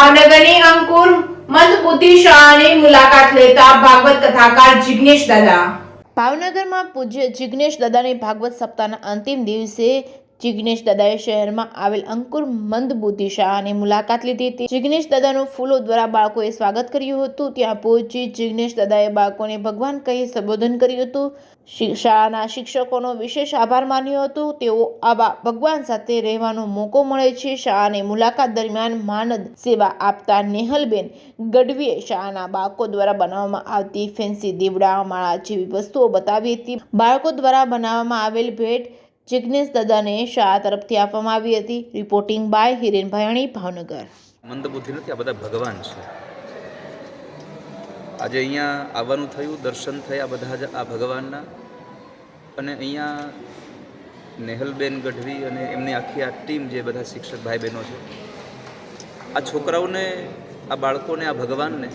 ભાવનગરની અંકુર મંદબુદ્ધિ શાળાની મુલાકાત લેતા ભાગવત કથાકાર જિગ્નેશ દાદા. ભાવનગરમાં પૂજ્ય જિગ્નેશ દાદાની ભાગવત સપ્તાહના અંતિમ દિવસે જિગ્નેશ દાદાએ શહેરમાં આવેલ અંકુર મંદબુદ્ધિ શાળાની મુલાકાત લીધી હતી. જિગ્નેશ દાદાનું ફૂલો દ્વારા બાળકોએ સ્વાગત કર્યું હતું. ત્યાં પહોંચી જિગ્નેશ દાદાએ બાળકોને ભગવાન કહી સંબોધન કર્યું હતું. શાળાના શિક્ષકોનો વિશેષ આભાર માન્યો હતો. તેઓ આવા ભગવાન સાથે રહેવાનો મોકો મળે છે. શાળાની મુલાકાત દરમિયાન માનદ સેવા આપતા નેહલબેન ગઢવીએ શાળાના બાળકો દ્વારા બનાવવામાં આવતી ફેન્સી દીવડા, માળા જેવી વસ્તુઓ બતાવી હતી. બાળકો દ્વારા બનાવવામાં આવેલ ભેટ જિગ્નેશ દાદાને શાળા તરફથી આપવામાં આવી હતી. Reporting by Hiren Bhayani, Bhavnagar. મંદબુદ્ધિ નથી, આ બધા ભગવાન છે. આજે અહીંયા આવવાનું થયું, દર્શન થયા બધા જ આ ભગવાનના. અને અહીંયા નેહલબેન ગઢવી અને એમની આખી આ ટીમ, જે બધા શિક્ષક ભાઈ બહેનો છે, આ છોકરાઓને, આ બાળકોને, આ ભગવાનને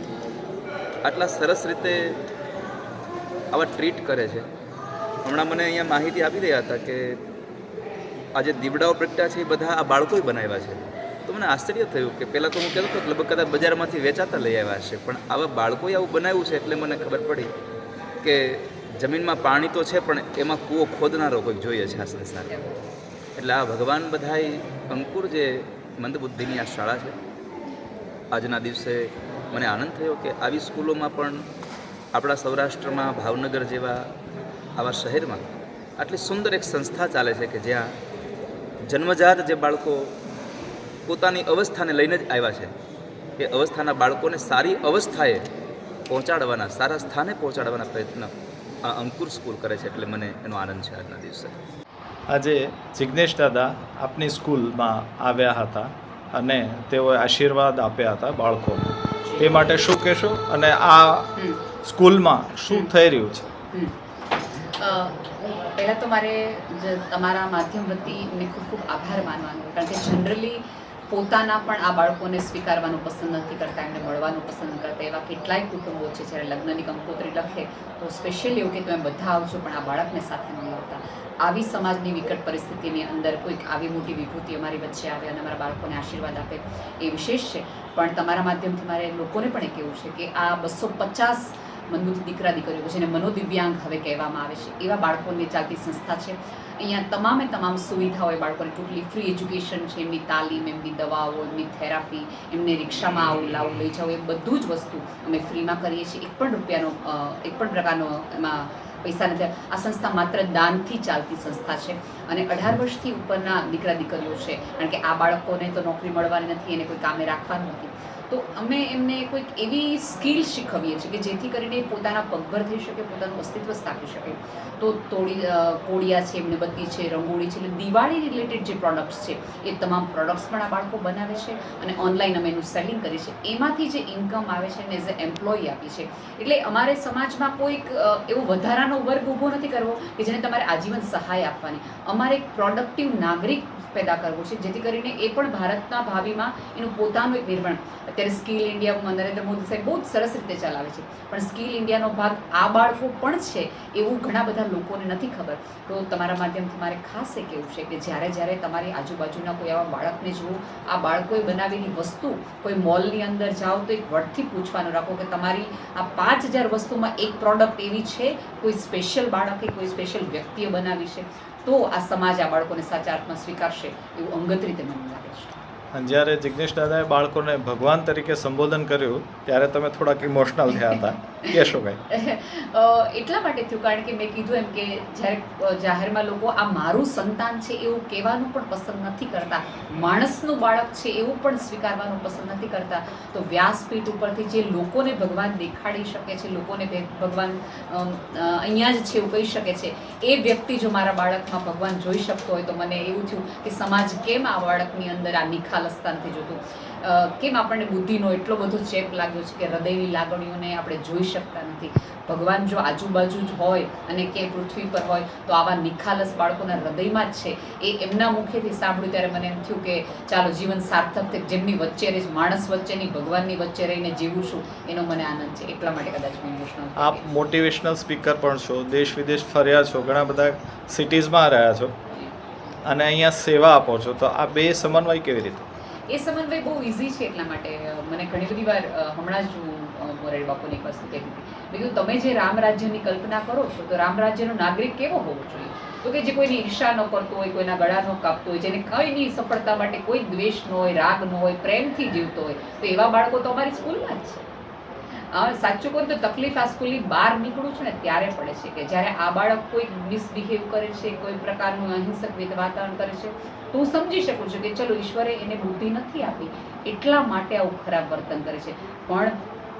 આટલા સરસ રીતે આવા ટ્રીટ કરે છે. હમણાં મને અહીંયા માહિતી આપી રહ્યા હતા કે આ જે દીવડાઓ પ્રગટ્યા છે એ બધા આ બાળકોએ બનાવ્યા છે. તો મને આશ્ચર્ય થયું કે પહેલાં તો હું કહેતો હતો કે લગભગ કદાચ બજારમાંથી વેચાતા લઈ આવ્યા છે, પણ આવા બાળકોએ આવું બનાવ્યું છે એટલે મને ખબર પડી કે જમીનમાં પાણી તો છે પણ એમાં કૂવો ખોદનારો કોઈક જોઈએ છે આ સંસાર. એટલે આ ભગવાન બધાય અંકુર જે મંદબુદ્ધિની આ શાળા છે, આજના દિવસે મને આનંદ થયો કે આવી સ્કૂલોમાં પણ આપણા સૌરાષ્ટ્રમાં, ભાવનગર જેવા આવા શહેરમાં આટલી સુંદર એક સંસ્થા ચાલે છે કે જ્યાં જન્મજાત જે બાળકો પોતાની અવસ્થાને લઈને જ આવ્યા છે, એ અવસ્થાના બાળકોને સારી અવસ્થાએ પહોંચાડવાના, સારા સ્થાને પહોંચાડવાના પ્રયત્ન આ અંકુર સ્કૂલ કરે છે. એટલે મને એનો આનંદ છે આજના દિવસે. આજે જિગ્નેશ દાદા આપની સ્કૂલમાં આવ્યા હતા અને તેઓએ આશીર્વાદ આપ્યા હતા બાળકોને. તે માટે શું કહેશો અને આ સ્કૂલમાં શું થઈ રહ્યું છે? પહેલાં તો મારે તમારા માધ્યમ વતી મેં ખૂબ ખૂબ આભાર માનવાનો, કારણ કે જનરલી પોતાના પણ આ બાળકોને સ્વીકારવાનું પસંદ નથી કરતા, એમને મળવાનું પસંદ નથી કરતા. એવા કેટલાય કુટુંબો છે જ્યારે લગ્નની કંકોત્રી લખે તો સ્પેશિયલી એવું કે તમે બધા આવજો પણ આ બાળકને સાથે ન લાવતા. આવી સમાજની વિકટ પરિસ્થિતિની અંદર કોઈક આવી મોટી વિભૂતિ અમારી વચ્ચે આવે અને અમારા બાળકોને આશીર્વાદ આપે એ વિશેષ છે. પણ તમારા માધ્યમથી મારે લોકોને પણ એ કહેવું છે કે આ 250 મંદબુદ્ધિ દીકરા દીકરીઓ, જેને મનોદિવ્યાંગ હવે કહેવામાં આવે છે, એવા બાળકોને ચાલતી સંસ્થા છે. અહીંયા તમામ સુવિધાઓ એ બાળકોને ટોટલી ફ્રી એજ્યુકેશન છે. એમની તાલીમ, એમની દવાઓ, એમની થેરાપી, એમને રિક્ષામાં આવું લાવું લઈ જાઓ, એ બધું જ વસ્તુ અમે ફ્રીમાં કરીએ છીએ. એક પણ પ્રકારનો એમાં પૈસા નથી. આ સંસ્થા માત્ર દાનથી ચાલતી સંસ્થા છે અને 18 વર્ષથી ઉપરના દીકરા દીકરીઓ છે, કારણ કે આ બાળકોને તો નોકરી મળવાની નથી, એને કોઈ કામે રાખવાનું નથી. તો અમે એમને કોઈક એવી સ્કિલ શીખવીએ છીએ કે જેથી કરીને પોતાના પગભર થઈ શકે, પોતાનું અસ્તિત્વ સ્થાપી શકે. તો કોડિયા છે, મીણબત્તી છે, રંગોળી છે, એટલે દિવાળી રિલેટેડ જે પ્રોડક્ટ્સ છે એ તમામ પ્રોડક્ટ્સ પણ આ બાળકો બનાવે છે અને ઓનલાઈન અમે એનું સેલિંગ કરીએ છીએ. એમાંથી જે ઇન્કમ આવે છે એને એઝ એ એમ્પ્લોય આપી છે. એટલે અમારે સમાજમાં કોઈક એવો વધારાનો વર્ગ ઊભો નથી કરવો કે જેને તમારે આજીવન સહાય આપવાની. અમારે એક પ્રોડક્ટિવ નાગરિક પેદા કરવો છે જેથી કરીને એ પણ ભારતના ભાવિમાં એનું પોતાનું એક નિર્માણ. અત્યારે સ્કિલ ઇન્ડિયા નરેન્દ્ર મોદી સાહેબ બહુ જ સરસ રીતે ચલાવે છે, પણ સ્કિલ ઇન્ડિયાનો ભાગ આ બાળકો પણ છે એવું ઘણા બધા લોકોને નથી ખબર. તો તમારા માધ્યમથી મારે ખાસ એ કહેવું છે કે જ્યારે તમારી આજુબાજુના કોઈ આવા બાળકને જુઓ, આ બાળકોએ બનાવેલી વસ્તુ કોઈ મોલની અંદર જાઓ તો એક વટથી પૂછવાનું રાખો કે તમારી આ 5000 વસ્તુમાં એક પ્રોડક્ટ એવી છે કોઈ સ્પેશિયલ બાળકે, કોઈ સ્પેશિયલ વ્યક્તિએ બનાવી છે. તો આ સમાજ આ બાળકોને સાચા અર્થમાં સ્વીકારશે એવું અંગત રીતે મને લાગે છે. અને જ્યારે જિગ્નેશ દાદાએ બાળકોને ભગવાન તરીકે સંબોધન કર્યું ત્યારે તમે થોડાક ઇમોશનલ થયા હતા, કહેશો કંઈ? એટલા માટે થયું કારણ કે મેં કીધું એમ કે જ્યારે જાહેરમાં લોકો આ મારું સંતાન છે એવું કહેવાનું પણ પસંદ નથી કરતા, માણસનું બાળક છે એવું પણ સ્વીકારવાનું પસંદ નથી કરતા. તો વ્યાસપીઠ ઉપરથી જે લોકોને ભગવાન દેખાડી શકે છે, લોકોને ભગવાન અહીંયા જ છે એવું કહી શકે છે, એ વ્યક્તિ જો મારા બાળકમાં ભગવાન જોઈ શકતો હોય તો મને એવું થયું કે સમાજ કેમ આ બાળકની અંદર આ નિખાલસતા નથી જોતું, કેમ આપણને બુદ્ધિનો એટલો બધો ચેપ લાગ્યો છે કે હૃદયની લાગણીઓને આપણે જોઈ શકતા નથી. ભગવાન જો આજુબાજુ જ હોય અને ક્યાંય પૃથ્વી પર હોય તો આવા નિખાલસ બાળકોના હૃદયમાં જ છે. એ એમના મુખેથી સાંભળ્યું ત્યારે મને એમ થયું કે ચાલો જીવન સાર્થક થાય, જેમની વચ્ચે રહે, માણસ વચ્ચેની, ભગવાનની વચ્ચે રહીને જીવું છું એનો મને આનંદ છે. એટલા માટે કદાચ હું ઇમોશનલ. આપ મોટિવેશનલ સ્પીકર પણ છો, દેશ વિદેશ ફર્યા છો, ઘણા બધા સિટીઝમાં રહ્યા છો અને અહીંયા સેવા આપો છો, તો આ બે સમન્વય કેવી રીતે? એ સમન્વય બહુ ઇઝી છે. એટલા માટે મને ઘણી બધી વાર હમણાં જ હું મોરારી બાપુની એક વસ્તુ કહેતી હતી. મેં કીધું તમે જે રામ રાજ્યની કલ્પના કરો છો તો રામ રાજ્યનો નાગરિક કેવો હોવો જોઈએ? તો કે જે કોઈની ઈર્ષા ન કરતો હોય, કોઈના ગળા ન કાપતો હોય, જેને કંઈની સફળતા માટે કોઈ દ્વેષ ન હોય, રાગ ન હોય, પ્રેમથી જીવતો હોય, તો એવા બાળકો તો અમારી સ્કૂલમાં જ છે. સાચું કહું તો તકલીફ આ સ્કૂલની બહાર નીકળું છું ને ત્યારે પડે છે કે જ્યારે આ બાળક કોઈ મિસબિહેવ કરે છે, કોઈ પ્રકારનું અહિંસક વાતાવરણ કરે છે, તો હું સમજી શકું છું કે ચલો ઈશ્વરે એને બુદ્ધિ નથી આપી એટલા માટે આવું ખરાબ વર્તન કરે છે. પણ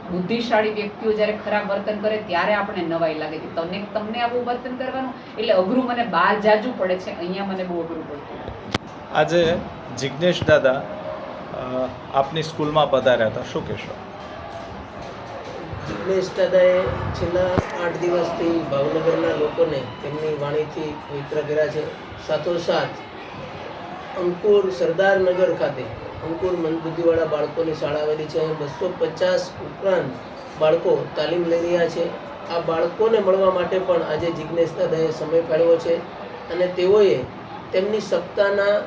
બુદ્ધિશાળી વ્યક્તિઓ જ્યારે ખરાબ વર્તન કરે ત્યારે આપણે નવાઈ લાગે કે તમને આવું વર્તન કરવાનું, એટલે અઘરું મને બહાર જાજુ પડે છે, અહીંયા મને બહુ અઘરું પડતું. આજે જિજ્ઞેશ દાદા આપની સ્કૂલમાં પધાર્યા હતા, શું કહેશો? જિજ્ઞેશ દાદાએ છેલ્લા 8 દિવસથી ભાવનગરના લોકોને તેમની વાણીથી પવિત્ર કર્યા છે. સાથોસાથ અંકુર સરદારનગર ખાતે અંકુર મંદબુદ્ધિવાળા બાળકોની શાળા આવેલી છે. 250 ઉપરાંત બાળકો તાલીમ લઈ રહ્યા છે. આ બાળકોને મળવા માટે પણ આજે જિજ્ઞેશ દાદાએ સમય ફાળવ્યો છે અને તેઓએ તેમની સપ્તાહના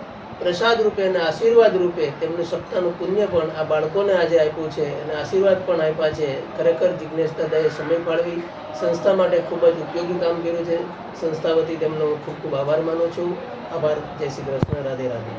પ્રસાદ રૂપે અને આશીર્વાદ રૂપે તેમનું સપ્તાહનું પુણ્ય પણ આ બાળકોને આજે આપ્યું છે અને આશીર્વાદ પણ આપ્યા છે. ખરેખર જિજ્ઞેશ દાદાએ સમય ફાળવી સંસ્થા માટે ખૂબ જ ઉપયોગી કામ કર્યું છે. સંસ્થા વતી તેમનો હું ખૂબ ખૂબ આભાર માનું છું. આભાર. જય શ્રી કૃષ્ણ. રાધે રાધે.